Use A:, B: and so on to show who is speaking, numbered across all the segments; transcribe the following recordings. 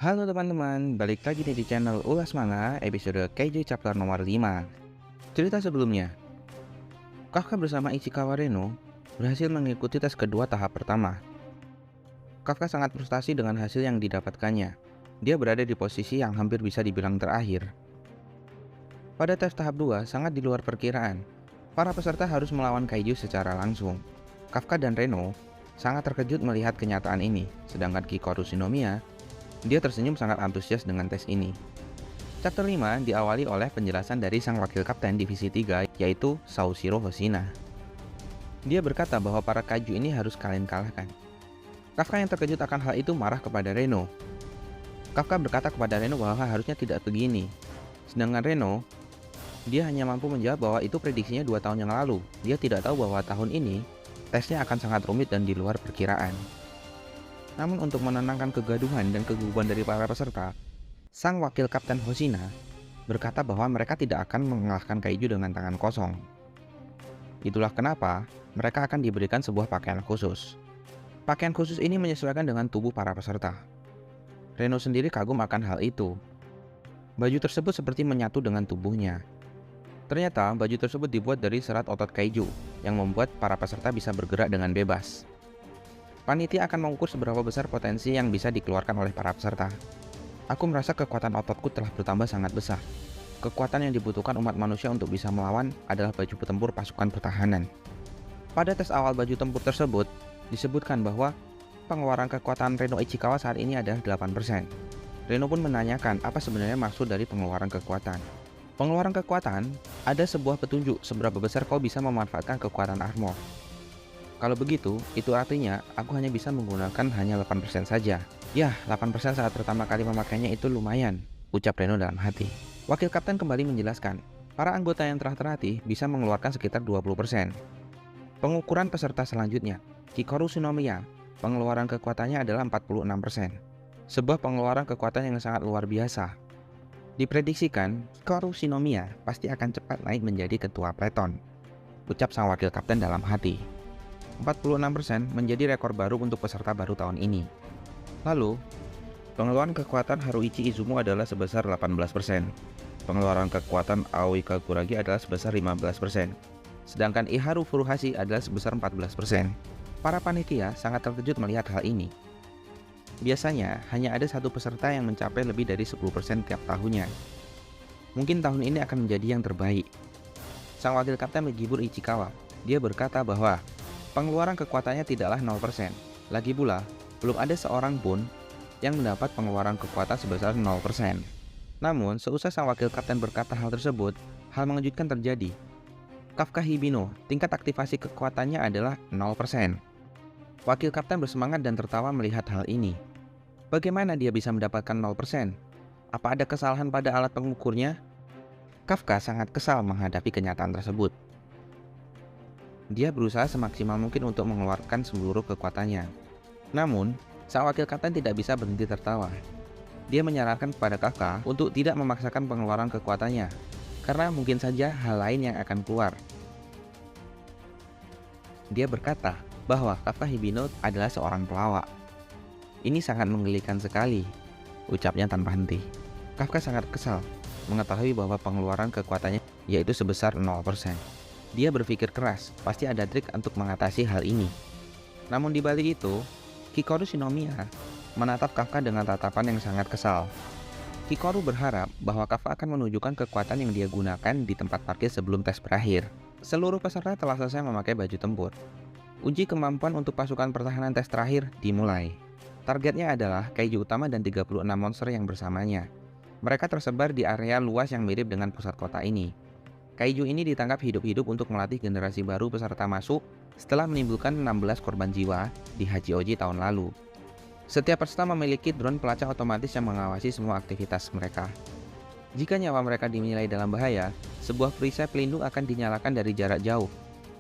A: Halo teman-teman, balik lagi nih di channel Ulas Manga episode Kaiju chapter nomor 5. Cerita sebelumnya, Kafka bersama Ichikawa Reno berhasil mengikuti tes kedua tahap pertama. Kafka sangat frustasi dengan hasil yang didapatkannya. Dia berada di posisi yang hampir bisa dibilang terakhir. Pada tes tahap 2 sangat di luar perkiraan. Para peserta harus melawan kaiju secara langsung. Kafka dan Reno sangat terkejut melihat kenyataan ini, sedangkan Kikoru Shinomiya dia tersenyum sangat antusias dengan tes ini. Chapter 5 diawali oleh penjelasan dari sang wakil kapten divisi 3 yaitu Saoshiro Hoshina. Dia berkata bahwa para kaiju ini harus kalian kalahkan. Kafka yang terkejut akan hal itu marah kepada Reno. Kafka berkata kepada Reno bahwa harusnya tidak begini. Sedangkan Reno, dia hanya mampu menjawab bahwa itu prediksinya 2 tahun yang lalu. Dia tidak tahu bahwa tahun ini tesnya akan sangat rumit dan di luar perkiraan. Namun untuk menenangkan kegaduhan dan kegugupan dari para peserta, sang wakil kapten Hoshina berkata bahwa mereka tidak akan mengalahkan kaiju dengan tangan kosong. Itulah kenapa mereka akan diberikan sebuah pakaian khusus. Pakaian khusus ini menyesuaikan dengan tubuh para peserta. Reno sendiri kagum akan hal itu. Baju tersebut seperti menyatu dengan tubuhnya. Ternyata baju tersebut dibuat dari serat otot kaiju yang membuat para peserta bisa bergerak dengan bebas. Panitia akan mengukur seberapa besar potensi yang bisa dikeluarkan oleh para peserta. Aku merasa kekuatan ototku telah bertambah sangat besar. Kekuatan yang dibutuhkan umat manusia untuk bisa melawan adalah baju tempur pasukan pertahanan. Pada tes awal baju tempur tersebut, disebutkan bahwa pengeluaran kekuatan Reno Ichikawa saat ini adalah 8%. Reno pun menanyakan apa sebenarnya maksud dari pengeluaran kekuatan. Pengeluaran kekuatan ada sebuah petunjuk seberapa besar kau bisa memanfaatkan kekuatan armor. Kalau begitu, itu artinya aku hanya bisa menggunakan hanya 8% saja. Yah, 8% saat pertama kali memakainya itu lumayan, ucap Reno dalam hati. Wakil kapten kembali menjelaskan, para anggota yang telah terlatih bisa mengeluarkan sekitar 20%. Pengukuran peserta selanjutnya, Kikoru Shinomiya, pengeluaran kekuatannya adalah 46%. Sebuah pengeluaran kekuatan yang sangat luar biasa. Diprediksikan, Kikoru Shinomiya pasti akan cepat naik menjadi ketua Pleton, ucap sang wakil kapten dalam hati. 46% menjadi rekor baru untuk peserta baru tahun ini. Lalu, pengeluaran kekuatan Haruichi Izumo adalah sebesar 18%. Pengeluaran kekuatan Aoi Kaguragi adalah sebesar 15%. Sedangkan Iharu Furuhashi adalah sebesar 14%. Para panitia sangat terkejut melihat hal ini. Biasanya, hanya ada satu peserta yang mencapai lebih dari 10% tiap tahunnya. Mungkin tahun ini akan menjadi yang terbaik. Sang wakil kapten menghibur Ichikawa. Dia berkata bahwa pengeluaran kekuatannya tidaklah 0%. Lagi pula, belum ada seorang pun yang mendapat pengeluaran kekuatan sebesar 0%. Namun, seusai sang wakil kapten berkata hal tersebut, hal mengejutkan terjadi. Kafka Hibino, tingkat aktivasi kekuatannya adalah 0%. Wakil kapten bersemangat dan tertawa melihat hal ini. Bagaimana dia bisa mendapatkan 0%? Apa ada kesalahan pada alat pengukurnya? Kafka sangat kesal menghadapi kenyataan tersebut. Dia berusaha semaksimal mungkin untuk mengeluarkan seluruh kekuatannya. Namun, sang wakil kapten tidak bisa berhenti tertawa. Dia menyarankan kepada Kafka untuk tidak memaksakan pengeluaran kekuatannya, karena mungkin saja hal lain yang akan keluar. Dia berkata bahwa Kafka Hibino adalah seorang pelawak. Ini sangat menggelikan sekali, ucapnya tanpa henti. Kafka sangat kesal mengetahui bahwa pengeluaran kekuatannya yaitu sebesar 0%. Dia berpikir keras, pasti ada trik untuk mengatasi hal ini. Namun di balik itu, Kikoru Shinomiya menatap Kafka dengan tatapan yang sangat kesal. Kikoru berharap bahwa Kafka akan menunjukkan kekuatan yang dia gunakan di tempat parkir sebelum tes berakhir. Seluruh peserta telah selesai memakai baju tempur. Uji kemampuan untuk pasukan pertahanan tes terakhir dimulai. Targetnya adalah kaiju utama dan 36 monster yang bersamanya. Mereka tersebar di area luas yang mirip dengan pusat kota ini. Kaiju ini ditangkap hidup-hidup untuk melatih generasi baru peserta masuk setelah menimbulkan 16 korban jiwa di Hachioji tahun lalu. Setiap peserta memiliki drone pelacak otomatis yang mengawasi semua aktivitas mereka. Jika nyawa mereka dinilai dalam bahaya, sebuah perisai pelindung akan dinyalakan dari jarak jauh.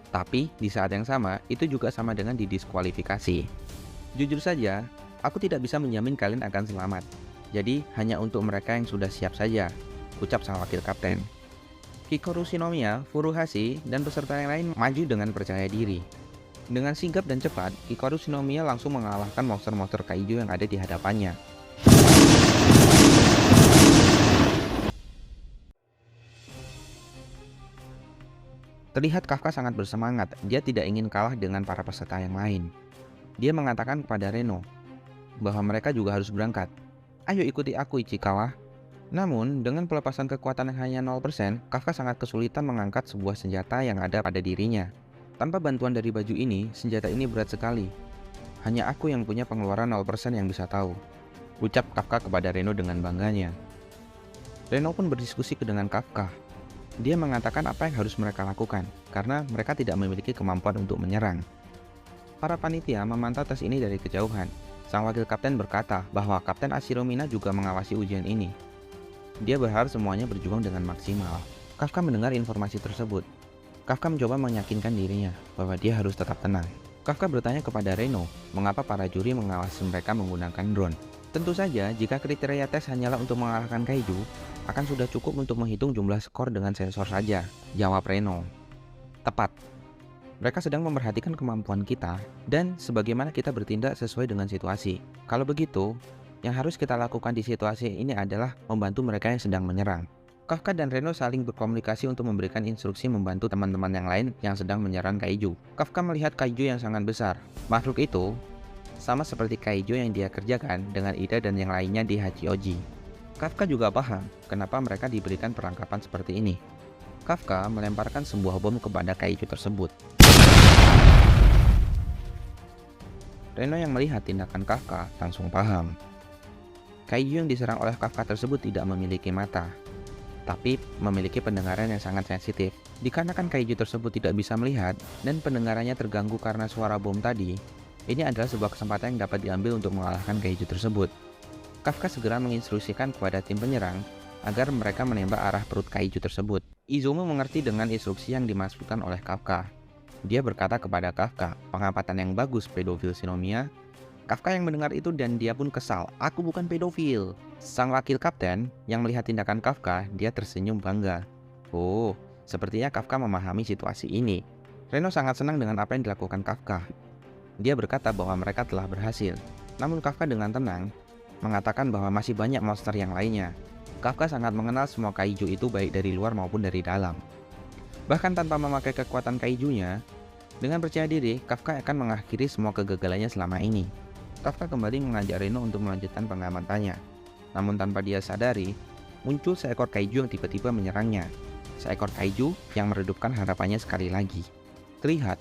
A: Tapi di saat yang sama, itu juga sama dengan didiskualifikasi. Jujur saja, aku tidak bisa menjamin kalian akan selamat. Jadi hanya untuk mereka yang sudah siap saja, ucap sang wakil kapten. Kikoru Shinomiya, Furuhashi, dan peserta yang lain maju dengan percaya diri. Dengan sigap dan cepat, Kikoru Shinomiya langsung mengalahkan monster-monster kaiju yang ada di hadapannya. Terlihat Kafka sangat bersemangat, dia tidak ingin kalah dengan para peserta yang lain. Dia mengatakan kepada Reno bahwa mereka juga harus berangkat. Ayo ikuti aku Ichikawa. Namun, dengan pelepasan kekuatan yang hanya 0%, Kafka sangat kesulitan mengangkat sebuah senjata yang ada pada dirinya. Tanpa bantuan dari baju ini, senjata ini berat sekali. Hanya aku yang punya pengeluaran 0% yang bisa tahu, ucap Kafka kepada Reno dengan bangganya. Reno pun berdiskusi dengan Kafka. Dia mengatakan apa yang harus mereka lakukan, karena mereka tidak memiliki kemampuan untuk menyerang. Para panitia memantau tes ini dari kejauhan. Sang wakil kapten berkata bahwa Kapten Ashiromina juga mengawasi ujian ini. Dia berharap semuanya berjuang dengan maksimal. Kafka mendengar informasi tersebut. Kafka mencoba meyakinkan dirinya bahwa dia harus tetap tenang. Kafka bertanya kepada Reno, mengapa para juri mengawasi mereka menggunakan drone. Tentu saja, jika kriteria tes hanyalah untuk mengalahkan kaiju, akan sudah cukup untuk menghitung jumlah skor dengan sensor saja, jawab Reno. Tepat. Mereka sedang memperhatikan kemampuan kita dan sebagaimana kita bertindak sesuai dengan situasi. Kalau begitu, yang harus kita lakukan di situasi ini adalah membantu mereka yang sedang menyerang. Kafka dan Reno saling berkomunikasi untuk memberikan instruksi membantu teman-teman yang lain yang sedang menyerang kaiju. Kafka melihat kaiju yang sangat besar. Makhluk itu sama seperti kaiju yang dia kerjakan dengan Ida dan yang lainnya di Hachioji. Kafka juga paham kenapa mereka diberikan perangkapan seperti ini. Kafka melemparkan sebuah bom kepada kaiju tersebut. Reno yang melihat tindakan Kafka langsung paham. Kaiju yang diserang oleh Kafka tersebut tidak memiliki mata, tapi memiliki pendengaran yang sangat sensitif. Dikarenakan kaiju tersebut tidak bisa melihat dan pendengarannya terganggu karena suara bom tadi, ini adalah sebuah kesempatan yang dapat diambil untuk mengalahkan kaiju tersebut. Kafka segera menginstruksikan kepada tim penyerang agar mereka menembak arah perut kaiju tersebut. Izumo mengerti dengan instruksi yang dimaksudkan oleh Kafka. Dia berkata kepada Kafka, pengamatan yang bagus pedofil Shinomiya. Kafka yang mendengar itu dan dia pun kesal, aku bukan pedofil. Sang wakil kapten yang melihat tindakan Kafka, dia tersenyum bangga. Oh, sepertinya Kafka memahami situasi ini. Reno sangat senang dengan apa yang dilakukan Kafka. Dia berkata bahwa mereka telah berhasil. Namun Kafka dengan tenang mengatakan bahwa masih banyak monster yang lainnya. Kafka sangat mengenal semua kaiju itu baik dari luar maupun dari dalam. Bahkan tanpa memakai kekuatan kaijunya, dengan percaya diri, Kafka akan mengakhiri semua kegagalannya selama ini. Kafka kembali mengajak Reno untuk melanjutkan pengamatannya. Namun tanpa dia sadari, muncul seekor kaiju yang tiba-tiba menyerangnya. Seekor kaiju yang meredupkan harapannya sekali lagi. Terlihat,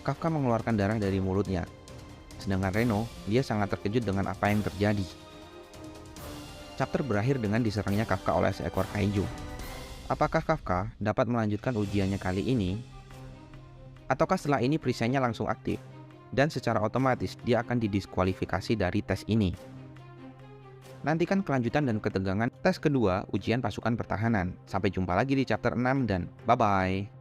A: Kafka mengeluarkan darah dari mulutnya. Sedangkan Reno, dia sangat terkejut dengan apa yang terjadi. Chapter berakhir dengan diserangnya Kafka oleh seekor kaiju. Apakah Kafka dapat melanjutkan ujiannya kali ini? Ataukah setelah ini perisainya langsung aktif? Dan secara otomatis dia akan didiskualifikasi dari tes ini. Nantikan kelanjutan dan ketegangan tes kedua ujian pasukan pertahanan. Sampai jumpa lagi di chapter 6 dan bye-bye.